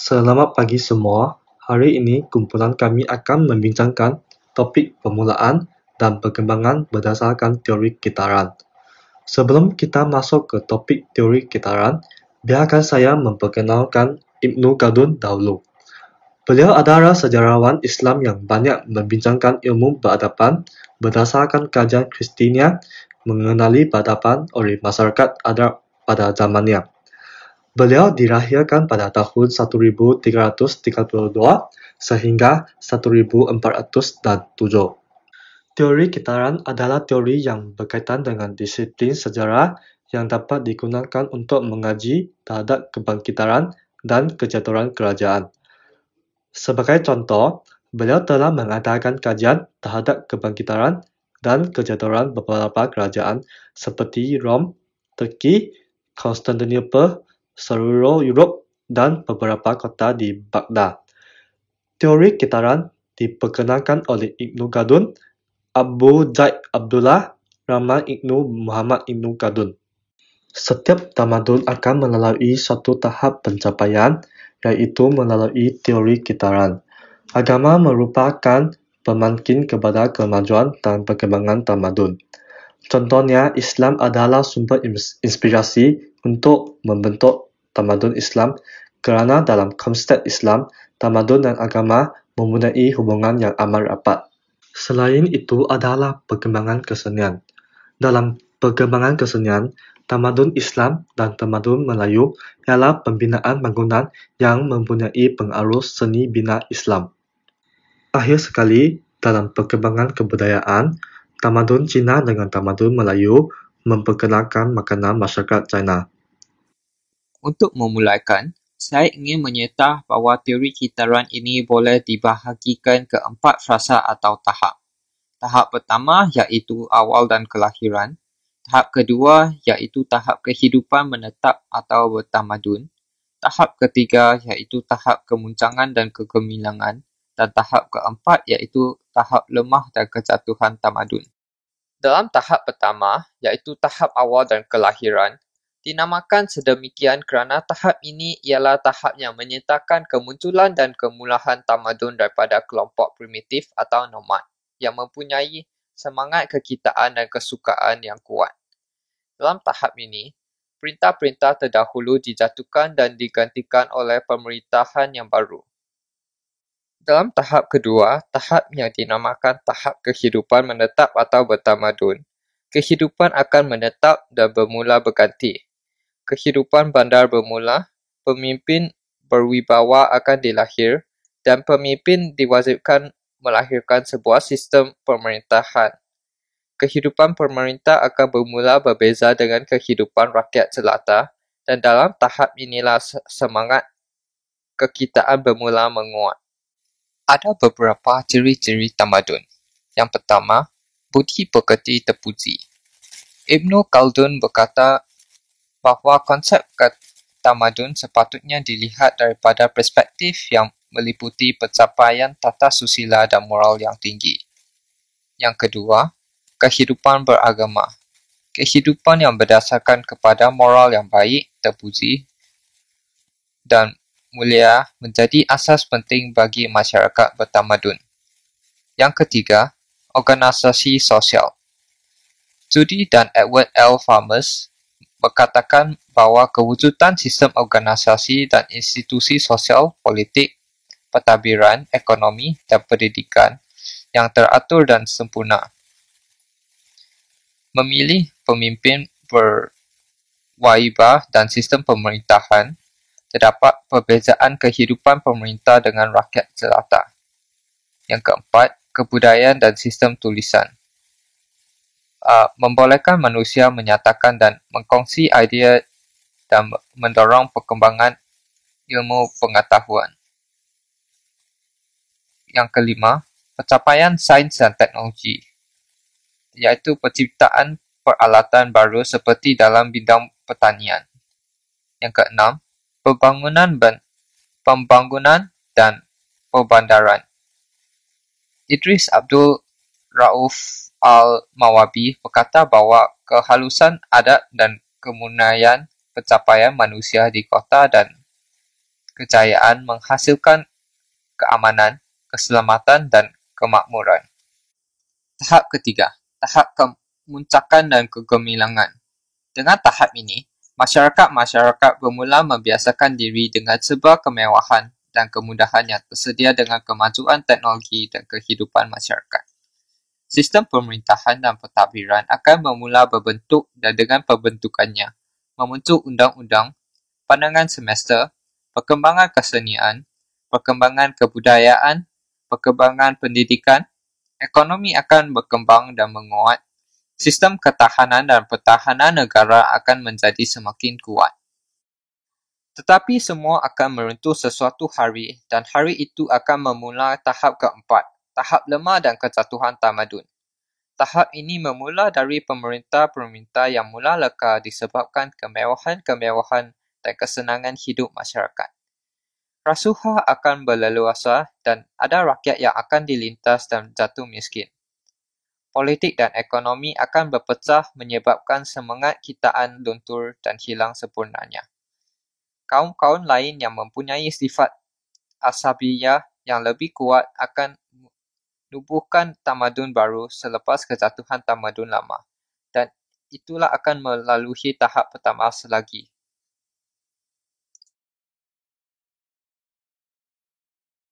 Selamat pagi semua. Hari ini kumpulan kami akan membincangkan topik permulaan dan perkembangan berdasarkan teori kitaran. Sebelum kita masuk ke topik teori kitaran, biarkan saya memperkenalkan Ibnu Khaldun dahulu. Beliau adalah sejarawan Islam yang banyak membincangkan ilmu peradaban berdasarkan kajian Kristiania mengenali peradaban oleh masyarakat Arab pada zamannya. Beliau dilahirkan pada tahun 1332 sehingga 1407. Teori kitaran adalah teori yang berkaitan dengan disiplin sejarah yang dapat digunakan untuk mengaji terhadap kebangkitan dan kejatuhan kerajaan. Sebagai contoh, beliau telah mengadakan kajian terhadap kebangkitan dan kejatuhan beberapa kerajaan seperti Rom, Turki, Konstantinopel, seluruh Europe, dan beberapa kota di Baghdad. Teori kitaran diperkenalkan oleh Ibnu Khaldun, Abu Zaid Abdullah Rahman Ibnu Muhammad Ibnu Khaldun. Setiap tamadun akan melalui satu tahap pencapaian, yaitu melalui teori kitaran. Agama merupakan pemancing kepada kemajuan dan perkembangan tamadun. Contohnya, Islam adalah sumber inspirasi untuk membentuk tamadun Islam kerana dalam konsep Islam, tamadun dan agama mempunyai hubungan yang amat rapat. Selain itu adalah perkembangan kesenian. Dalam perkembangan kesenian, tamadun Islam dan tamadun Melayu ialah pembinaan bangunan yang mempunyai pengaruh seni bina Islam. Akhir sekali, dalam perkembangan kebudayaan, tamadun Cina dengan tamadun Melayu memperkenalkan makanan masyarakat China. Untuk memulakan, saya ingin menyertah bahawa teori kitaran ini boleh dibahagikan ke 4 fasa atau tahap. Tahap pertama iaitu awal dan kelahiran. Tahap kedua iaitu tahap kehidupan menetap atau bertamadun. Tahap ketiga iaitu tahap kemuncangan dan kegemilangan. Dan tahap keempat iaitu tahap lemah dan kejatuhan tamadun. Dalam tahap pertama, iaitu tahap awal dan kelahiran, dinamakan sedemikian kerana tahap ini ialah tahap yang menyertakan kemunculan dan kemulahan tamadun daripada kelompok primitif atau nomad yang mempunyai semangat kekitaan dan kesukaan yang kuat. Dalam tahap ini, perintah-perintah terdahulu dijatuhkan dan digantikan oleh pemerintahan yang baru. Dalam tahap kedua, tahap yang dinamakan tahap kehidupan menetap atau bertamadun, kehidupan akan menetap dan bermula berganti. Kehidupan bandar bermula, pemimpin berwibawa akan dilahir dan pemimpin diwajibkan melahirkan sebuah sistem pemerintahan. Kehidupan pemerintah akan bermula berbeza dengan kehidupan rakyat jelata dan dalam tahap inilah semangat kekitaan bermula menguat. Ada beberapa ciri-ciri tamadun. Yang pertama, budi pekerti terpuji. Ibnu Khaldun berkata bahawa konsep tamadun sepatutnya dilihat daripada perspektif yang meliputi pencapaian tata susila dan moral yang tinggi. Yang kedua, kehidupan beragama. Kehidupan yang berdasarkan kepada moral yang baik, terpuji dan mulia menjadi asas penting bagi masyarakat bertamadun. Yang ketiga, organisasi sosial. Judy dan Edward L. Farmers berkatakan bahawa kewujudan sistem organisasi dan institusi sosial, politik, pentadbiran, ekonomi dan pendidikan yang teratur dan sempurna. Memilih pemimpin berwaibah dan sistem pemerintahan, terdapat perbezaan kehidupan pemerintah dengan rakyat jelata. Yang keempat, kebudayaan dan sistem tulisan. Membolehkan manusia menyatakan dan mengkongsi idea dan mendorong perkembangan ilmu pengetahuan. Yang kelima, pencapaian sains dan teknologi, iaitu penciptaan peralatan baru seperti dalam bidang pertanian. Yang keenam, pembangunan dan perbandaran. Idris Abdul Rauf Al-Mawabi berkata bahawa kehalusan adat dan kemunaian pencapaian manusia di kota dan kejayaan menghasilkan keamanan, keselamatan dan kemakmuran. Tahap ketiga, tahap kemuncakan dan kegemilangan. Dengan tahap ini, masyarakat bermula membiasakan diri dengan serba kemewahan dan kemudahan yang tersedia dengan kemajuan teknologi dan kehidupan masyarakat. Sistem pemerintahan dan pentadbiran akan bermula berbentuk dan dengan pembentukannya, memuncul undang-undang, pandangan semester, perkembangan kesenian, perkembangan kebudayaan, perkembangan pendidikan, ekonomi akan berkembang dan menguat, sistem ketahanan dan pertahanan negara akan menjadi semakin kuat. Tetapi semua akan meruntuh sesuatu hari dan hari itu akan memula tahap keempat, tahap lemah dan kejatuhan tamadun. Tahap ini bermula dari pemerintah-pemerintah yang mula leka disebabkan kemewahan-kemewahan dan kesenangan hidup masyarakat. Rasuah akan berleluasa dan ada rakyat yang akan dilintas dan jatuh miskin. Politik dan ekonomi akan berpecah menyebabkan semangat kitaan luntur dan hilang sempurnanya. Kaum-kaum lain yang mempunyai sifat asabiyah yang lebih kuat akan nubuhkan tamadun baru selepas kejatuhan tamadun lama, dan itulah akan melalui tahap pertama selagi.